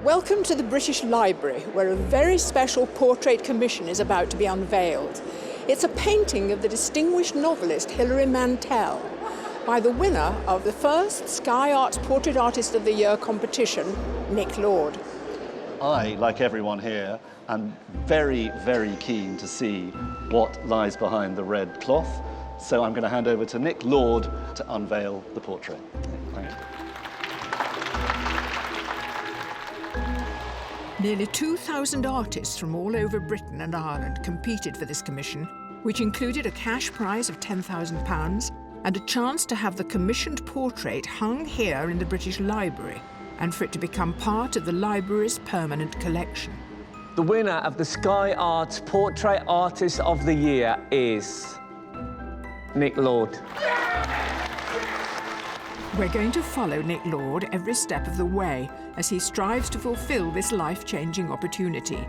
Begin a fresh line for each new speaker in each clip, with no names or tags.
Welcome to the British Library, where a very special portrait commission is about to be unveiled. It's a painting of the distinguished novelist Hilary Mantel by the winner of the first Sky Arts Portrait Artist of the Year competition, Nick Lord.
I, like everyone here, am very, very keen to see what lies behind the red cloth. So I'm going to hand over to Nick Lord to unveil the portrait. Thank you.
Nearly 2,000 artists from all over Britain and Ireland competed for this commission, which included a cash prize of £10,000 and a chance to have the commissioned portrait hung here in the British Library and for it to become part of the library's permanent collection.
The winner of the Sky Arts Portrait Artist of the Year is Nick Lord.
We're going to follow Nick Lord every step of the way as he strives to fulfil this life-changing opportunity.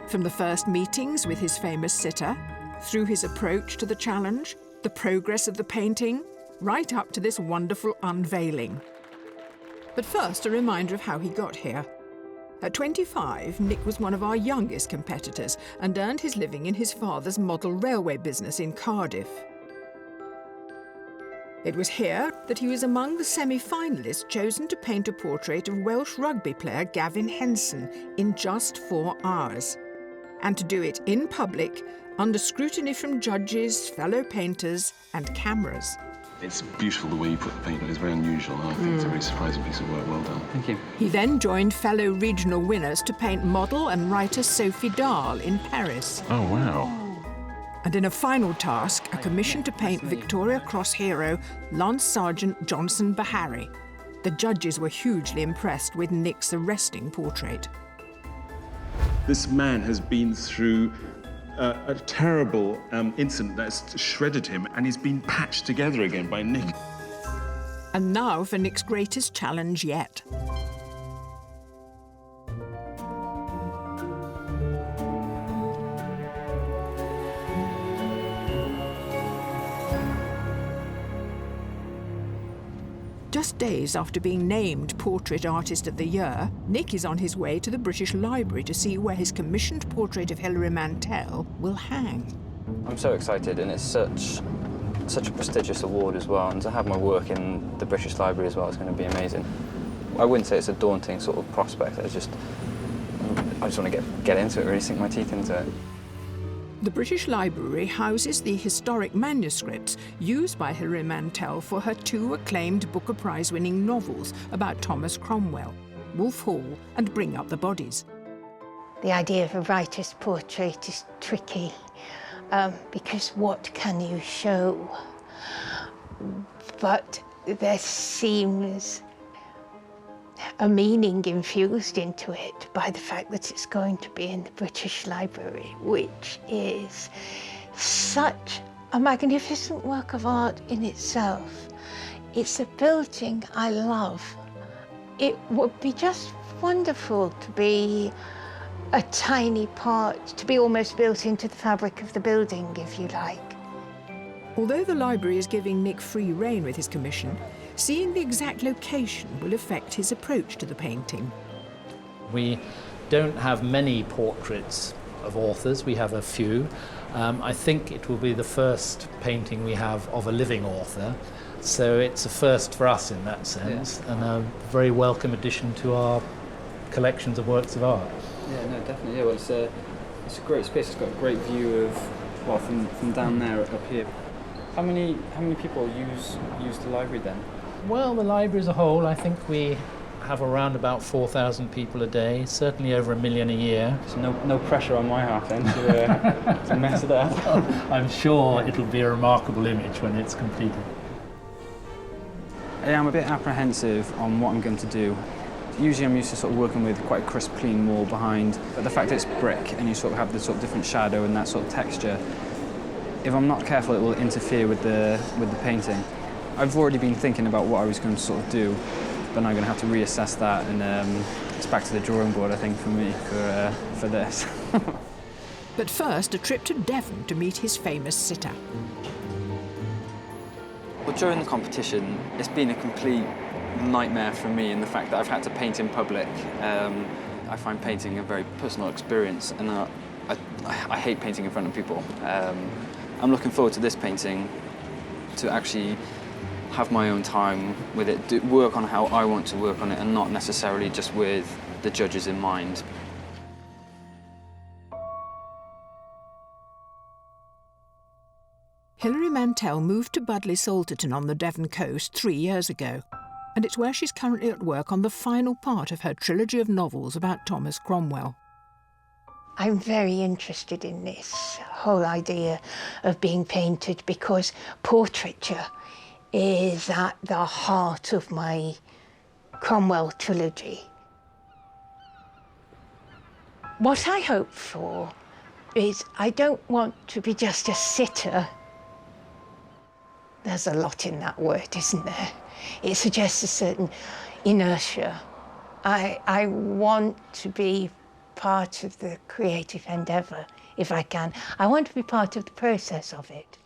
From the first meetings with his famous sitter, through his approach to the challenge, the progress of the painting, right up to this wonderful unveiling. But first, a reminder of how he got here. At 25, Nick was one of our youngest competitors and earned his living in his father's model railway business in Cardiff. It was here that he was among the semi-finalists chosen to paint a portrait of Welsh rugby player Gavin Henson in just 4 hours, and to do it in public, under scrutiny from judges, fellow painters and cameras.
It's beautiful the way you put the paint on. It's very unusual, and I think it's a very surprising piece of work. Well done.
Thank you.
He then joined fellow regional winners to paint model and writer Sophie Dahl in Paris.
Oh, wow.
And in a final task, a commission to paint Victoria Cross hero Lance Sergeant Johnson Bahari. The judges were hugely impressed with Nick's arresting portrait.
This man has been through a terrible incident that's shredded him, and he's been patched together again by Nick.
And now for Nick's greatest challenge yet. Just days after being named Portrait Artist of the Year, Nick is on his way to the British Library to see where his commissioned portrait of Hilary Mantel will hang.
I'm so excited, and it's such a prestigious award as well, and to have my work in the British Library as well is going to be amazing. I wouldn't say it's a daunting sort of prospect. I just want to get into it, really sink my teeth into it.
The British Library houses the historic manuscripts used by Hilary Mantel for her 2 acclaimed Booker Prize-winning novels about Thomas Cromwell, Wolf Hall and Bring Up the Bodies.
The idea of a writer's portrait is tricky because what can you show? But there seems a meaning infused into it by the fact that it's going to be in the British Library, which is such a magnificent work of art in itself. It's a building I love. It would be just wonderful to be a tiny part, to be almost built into the fabric of the building, if you like.
Although the library is giving Nick free rein with his commission, seeing the exact location will affect his approach to the painting.
We don't have many portraits of authors, we have a few. I think it will be the first painting we have of a living author, so it's a first for us in that sense, and a very welcome addition to our collections of works of art.
Yeah, no, definitely. Yeah, well, it's a great space. It's got a great view of, well, from down there up here. How many people use the library then?
Well, the library as a whole, I think we have around about 4,000 people a day, certainly over 1 million a year.
So no pressure on my half then to mess it up.
I'm sure it'll be a remarkable image when it's completed.
Yeah, I'm a bit apprehensive on what I'm going to do. Usually I'm used to sort of working with quite a crisp, clean wall behind, but the fact that it's brick and you sort of have the sort of different shadow and that sort of texture, if I'm not careful, it will interfere with the painting. I've already been thinking about what I was going to sort of do, but I'm going to have to reassess that, and it's back to the drawing board, I think, for me, for this.
But first, a trip to Devon to meet his famous sitter.
Well, during the competition, it's been a complete nightmare for me in the fact that I've had to paint in public. I find painting a very personal experience, and I hate painting in front of people. I'm looking forward to this painting to actually have my own time with it, work on how I want to work on it, and not necessarily just with the judges in mind.
Hilary Mantel moved to Budleigh Salterton on the Devon coast 3 years ago, and it's where she's currently at work on the final part of her trilogy of novels about Thomas Cromwell.
I'm very interested in this whole idea of being painted because portraiture is at the heart of my Cromwell trilogy. What I hope for is I don't want to be just a sitter. There's a lot in that word, isn't there? It suggests a certain inertia. I want to be part of the creative endeavour, if I can. I want to be part of the process of it.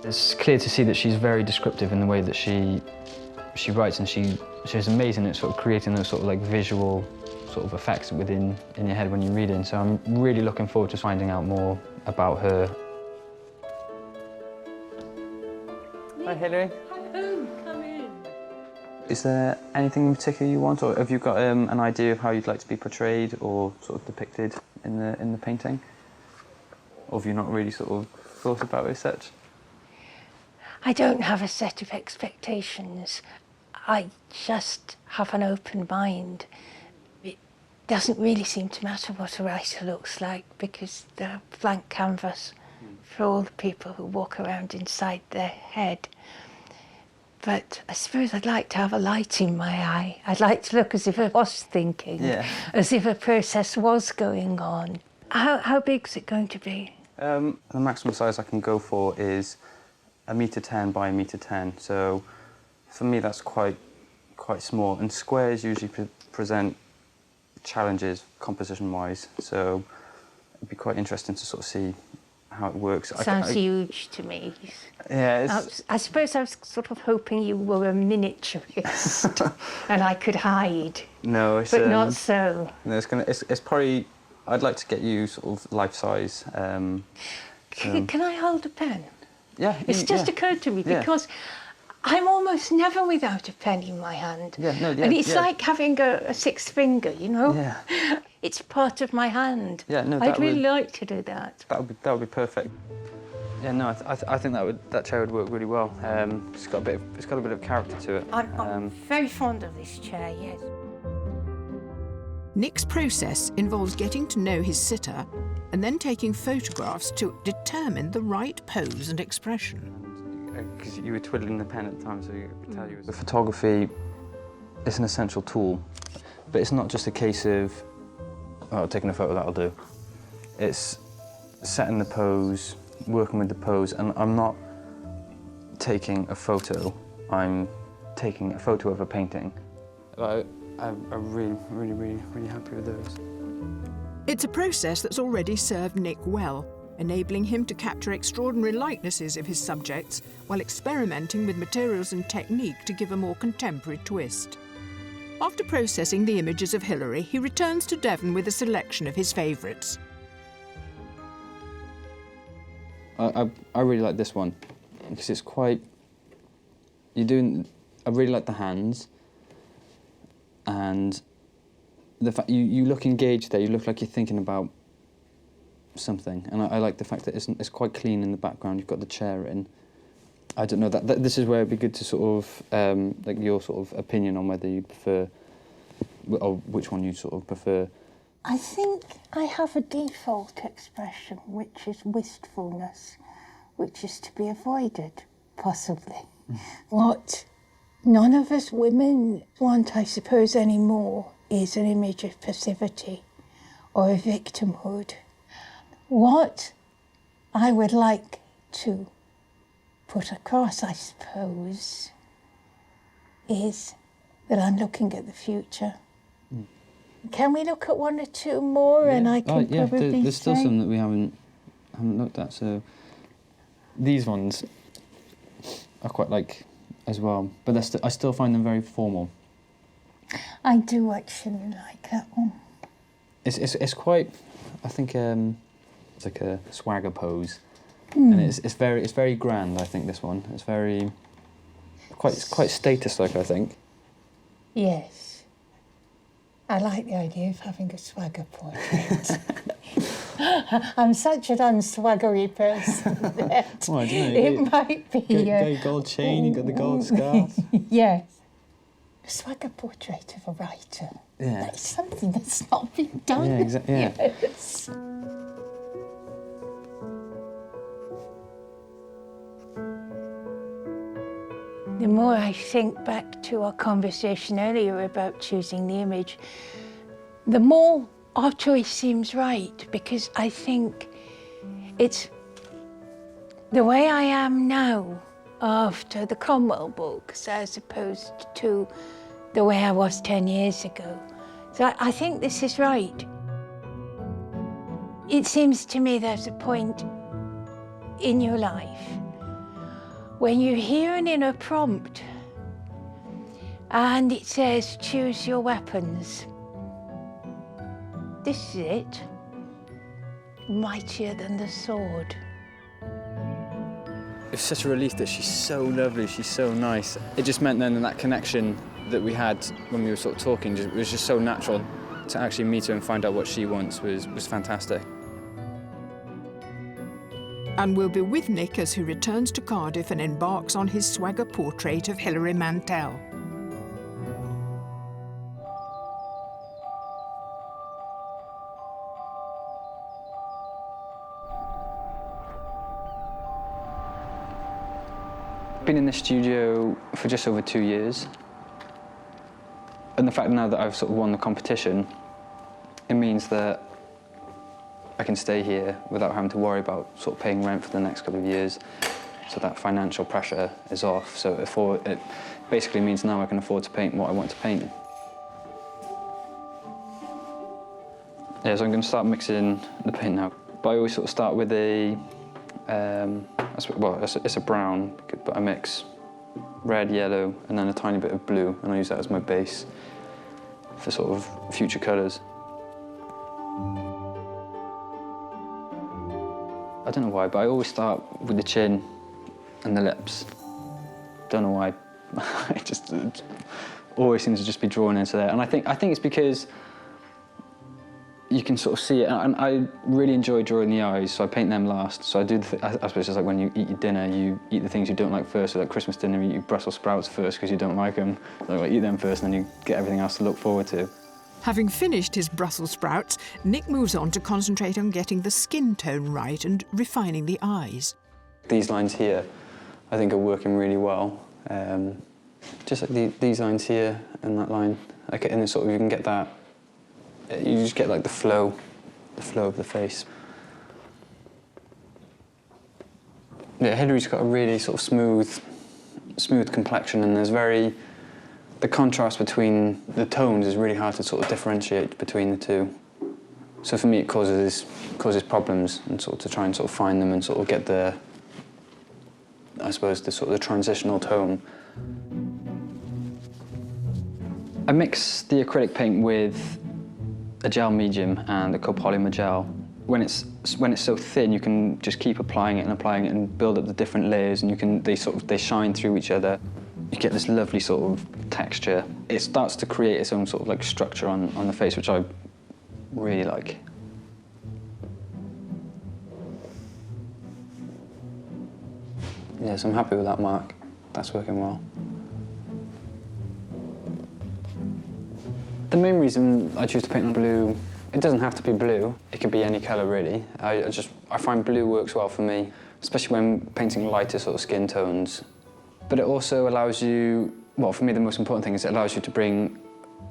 It's clear to see that she's very descriptive in the way that she writes, and she's amazing at sort of creating those sort of like visual sort of effects in your head when you're reading. So I'm really looking forward to finding out more about her. Hi, Hilary.
Hello, come in.
Is there anything in particular you want, or have you got an idea of how you'd like to be portrayed or sort of depicted in the painting? Or have you not really sort of thought about it as such?
I don't have a set of expectations. I just have an open mind. It doesn't really seem to matter what a writer looks like because they're a blank canvas for all the people who walk around inside their head. But I suppose I'd like to have a light in my eye. I'd like to look as if I was thinking, as if a process was going on. How big's it going to be?
The maximum size I can go for is 1.10 m by 1.10 m. So for me, that's quite small. And squares usually present challenges composition-wise. So it'd be quite interesting to sort of see how it works.
Sounds huge to me.
Yeah,
I suppose I was sort of hoping you were a miniaturist and I could hide.
No, it's
but not so.
No, it's probably. I'd like to get you sort of life size.
Can I hold a pen?
Yeah.
It's just occurred to me because I'm almost never without a pen in my hand. And it's like having a sixth finger, you know?
Yeah.
It's part of my hand.
Yeah, no,
I'd really like to do that.
That would be perfect. Yeah, no, I think that chair would work really well. It's got a bit of character to it.
I'm very fond of this chair, yes.
Nick's process involves getting to know his sitter and then taking photographs to determine the right pose and expression.
Because you were twiddling the pen at the time, so you could tell you. The photography is an essential tool, but it's not just a case of, oh, taking a photo, that'll do. It's setting the pose, working with the pose, and I'm not taking a photo, I'm taking a photo of a painting. I'm really happy with those.
It's a process that's already served Nick well, enabling him to capture extraordinary likenesses of his subjects while experimenting with materials and technique to give a more contemporary twist. After processing the images of Hilary, he returns to Devon with a selection of his favourites.
I really like this one because it's quite. I really like the hands, and the fact you look engaged there. You look like you're thinking about something, and I like the fact that it's quite clean in the background. You've got the chair in. I don't know that this is where it'd be good to sort of like your sort of opinion on whether you prefer, or which one you sort of prefer.
I think I have a default expression, which is wistfulness, which is to be avoided, possibly. What none of us women want, I suppose, anymore is an image of passivity or a victimhood. What I would like to put across, I suppose, is that I'm looking at the future. Can we look at one or two more, and I can probably
there's still
say...
some that we haven't looked at. So these ones I quite like as well, but I still find them very formal.
I do actually like that one.
It's quite, I think, it's like a swagger pose, and it's very grand. I think this one, it's quite status-like, I think.
Yes. I like the idea of having a swagger portrait. I'm such an unswaggery person that
Well, I don't know,
it might be...
Got your gold chain, you got the gold scarf.
Yes. A swagger portrait of a writer.
Yeah.
That's something that's not been done.
Yeah, exactly. Yeah.
Yes. The more I think back to our conversation earlier about choosing the image, the more our choice seems right, because I think it's the way I am now after the Cromwell books as opposed to the way I was 10 years ago. So I think this is right. It seems to me there's a point in your life when you hear an inner prompt and it says, choose your weapons. This is it, mightier than the sword.
It's such a relief that she's so lovely, she's so nice. It just meant then that connection that we had when we were sort of talking, it was just so natural to actually meet her and find out what she wants was fantastic.
And we'll be with Nick as he returns to Cardiff and embarks on his swagger portrait of Hilary Mantel.
Been in the studio for just over 2 years. And the fact now that I've sort of won the competition, it means that I can stay here without having to worry about sort of paying rent for the next couple of years. So that financial pressure is off. So it basically means now I can afford to paint what I want to paint. Yeah, so I'm going to start mixing the paint now. But I always sort of start with a, it's a brown, but I mix red, yellow, and then a tiny bit of blue, and I use that as my base for sort of future colours. I don't know why, but I always start with the chin and the lips. Don't know why. I just always seem to just be drawn into there, and I think it's because you can sort of see it, and I really enjoy drawing the eyes, so I paint them last. So I do, I suppose it's like when you eat your dinner, you eat the things you don't like first, so like Christmas dinner, you eat Brussels sprouts first because you don't like them. So I eat them first, and then you get everything else to look forward to.
Having finished his Brussels sprouts, Nick moves on to concentrate on getting the skin tone right and refining the eyes.
These lines here, I think, are working really well. Just like these lines here and that line, like, and then sort of you can get that. You just get like the flow of the face. Yeah, Hilary's got a really sort of smooth complexion, and the contrast between the tones is really hard to sort of differentiate between the two. So for me, it causes problems, and sort of to try and sort of find them and sort of get I suppose the sort of the transitional tone. I mix the acrylic paint with a gel medium and a copolymer gel. When it's so thin, you can just keep applying it and build up the different layers, and they shine through each other. You get this lovely sort of texture. It starts to create its own sort of like structure on the face, which I really like. Yeah, so I'm happy with that mark. That's working well. The main reason I choose to paint on blue, it doesn't have to be blue. It could be any colour, really. I find blue works well for me, especially when painting lighter sort of skin tones. But it also allows you, well, for me the most important thing is it allows you to bring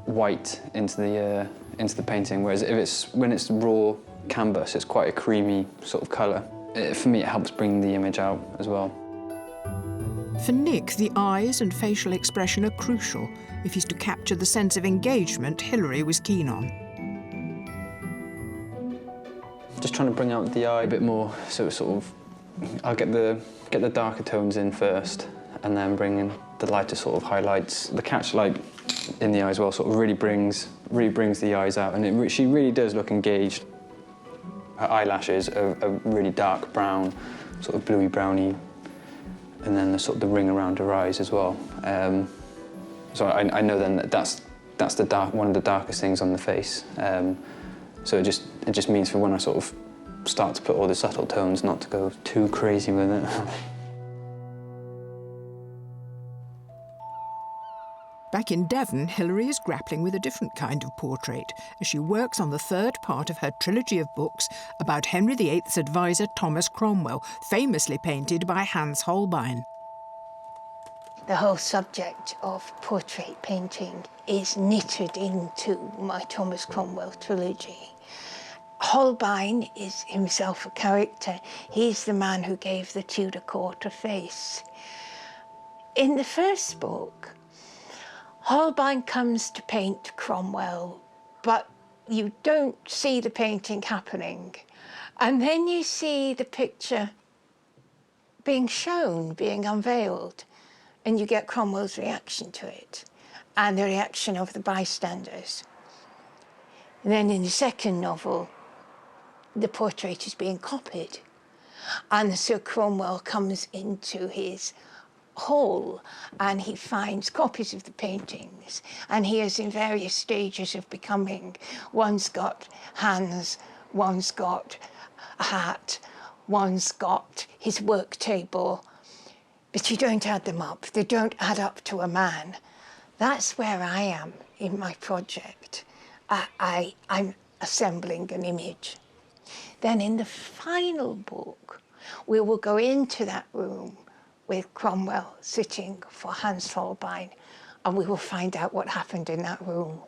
white into the painting, whereas when it's raw canvas, it's quite a creamy sort of colour. For me, it helps bring the image out as well.
For Nick, the eyes and facial expression are crucial if he's to capture the sense of engagement Hilary was keen on.
Just trying to bring out the eye a bit more, so it's sort of, I'll get the darker tones in first, and then bring in the lighter sort of highlights the catch light in the eye as well, sort of really brings the eyes out, and she really does look engaged. Her eyelashes are really dark brown, sort of bluey browny, and then the ring around her eyes as well. So I know then that's one of the darkest things on the face. So it just means for when I sort of start to put all the subtle tones, not to go too crazy with it.
Back in Devon, Hilary is grappling with a different kind of portrait as she works on the third part of her trilogy of books about Henry VIII's advisor Thomas Cromwell, famously painted by Hans Holbein.
The whole subject of portrait painting is knitted into my Thomas Cromwell trilogy. Holbein is himself a character. He's the man who gave the Tudor court a face. In the first book, Holbein comes to paint Cromwell, but you don't see the painting happening. And then you see the picture being shown, being unveiled, and you get Cromwell's reaction to it and the reaction of the bystanders. And then in the second novel, the portrait is being copied, and Sir Cromwell comes into his hall and he finds copies of the paintings, and he is in various stages of becoming. One's got hands, one's got a hat, one's got his work table, but you don't add them up. They don't add up to a man. That's where I am in my project. I'm assembling an image. Then in the final book, we will go into that room with Cromwell sitting for Hans Holbein, and we will find out what happened in that room.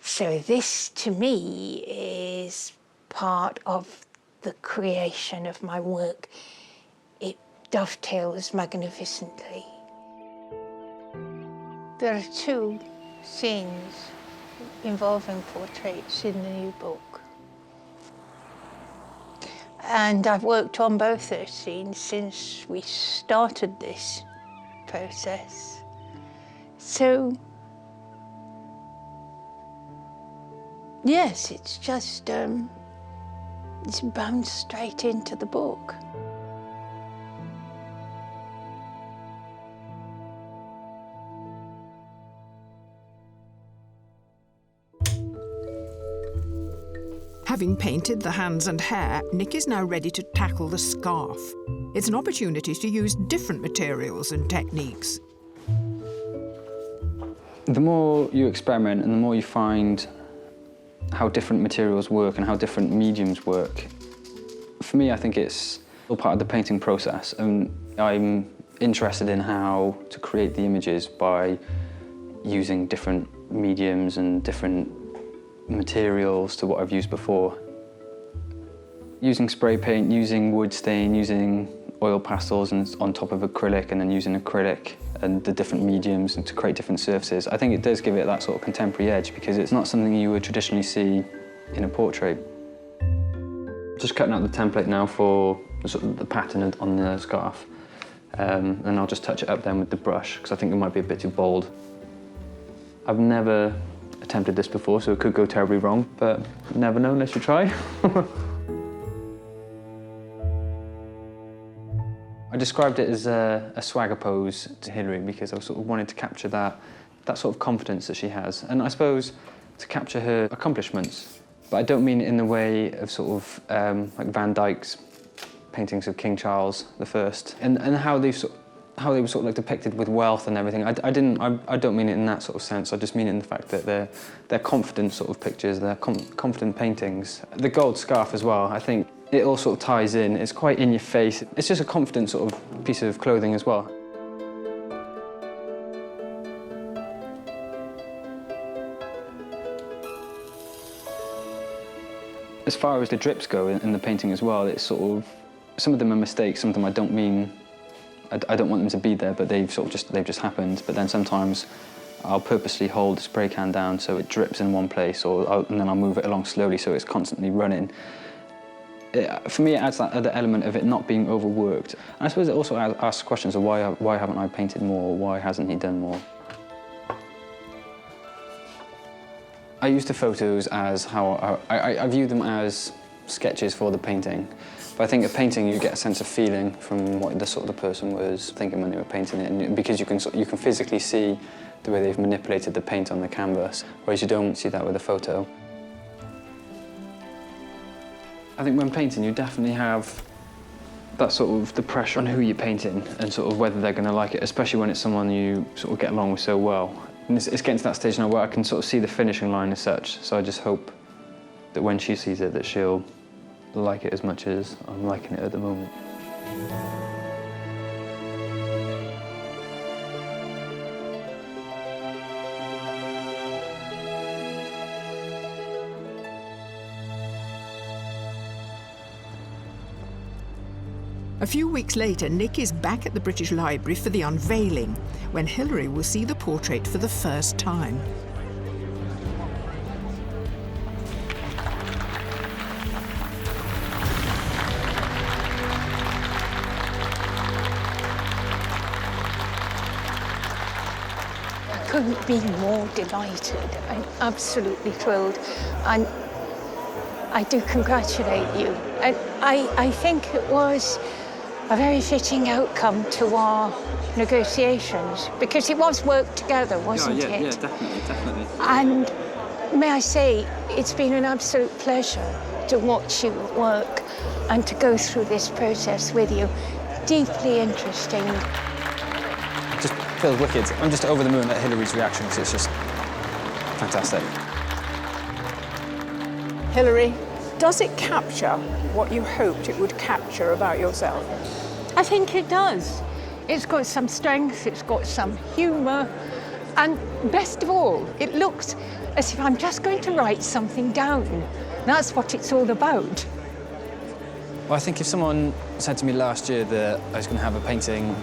So this, to me, is part of the creation of my work. It dovetails magnificently. There are 2 scenes involving portraits in the new book. And I've worked on both those scenes since we started this process. So, yes, it's just, it's bound straight into the book.
Having painted the hands and hair, Nick is now ready to tackle the scarf. It's an opportunity to use different materials and techniques.
The more you experiment and the more you find how different materials work and how different mediums work, for me, I think it's all part of the painting process. And I'm interested in how to create the images by using different mediums and different materials to what I've used before. Using spray paint, using wood stain, using oil pastels and on top of acrylic, and then using acrylic and the different mediums and to create different surfaces. I think it does give it that sort of contemporary edge because it's not something you would traditionally see in a portrait. Just cutting out the template now for the pattern on the scarf, and I'll just touch it up then with the brush because I think it might be a bit too bold. I've never attempted this before, so it could go terribly wrong, but never know unless you try. I described it as a swagger pose to Hilary because I sort of wanted to capture that sort of confidence that she has, and I suppose to capture her accomplishments. But I don't mean it in the way of sort of like Van Dyck's paintings of King Charles I, and how they were sort of like depicted with wealth and everything. I don't mean it in that sort of sense. I just mean it in the fact that they're confident sort of pictures, they're confident paintings. The gold scarf as well, I think it all sort of ties in. It's quite in your face. It's just a confident sort of piece of clothing as well. As far as the drips go in the painting as well, it's sort of, some of them are mistakes, some of them I don't mean, I don't want them to be there, but they've just happened. But then sometimes I'll purposely hold the spray can down so it drips in one place, and then I'll move it along slowly so it's constantly running. For me, it adds that other element of it not being overworked. And I suppose it also asks questions of why haven't I painted more, why hasn't he done more? I use the photos as how I view them as sketches for the painting. But I think a painting, you get a sense of feeling from what the sort of the person was thinking when they were painting it, and because you can physically see the way they've manipulated the paint on the canvas, whereas you don't see that with a photo. I think when painting, you definitely have that sort of the pressure on who you're painting and sort of whether they're going to like it, especially when it's someone you sort of get along with so well. And it's getting to that stage now where I can sort of see the finishing line as such, so I just hope that when she sees it, that she'll like it as much as I'm liking it at the moment.
A few weeks later, Nick is back at the British Library for the unveiling, when Hilary will see the portrait for the first time.
I couldn't be more delighted. I'm absolutely thrilled. And I do congratulate you. And I think it was a very fitting outcome to our negotiations, because it was work together, wasn't it?
Yeah, definitely.
And may I say, it's been an absolute pleasure to watch you work and to go through this process with you. Deeply interesting.
It just feels wicked. I'm just over the moon at Hilary's reaction, because it's just fantastic.
Hilary, does it capture what you hoped it would capture about yourself?
I think it does. It's got some strength, it's got some humour, and best of all, it looks as if I'm just going to write something down. That's what it's all about.
Well, I think if someone said to me last year that I was going to have a painting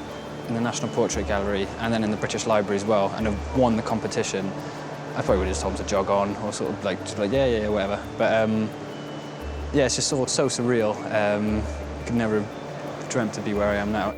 in the National Portrait Gallery and then in the British Library as well, and have won the competition, I probably would have just told them to jog on, or sort of like, yeah, whatever. But yeah, it's just sort of so surreal. Could never have dreamt to be where I am now.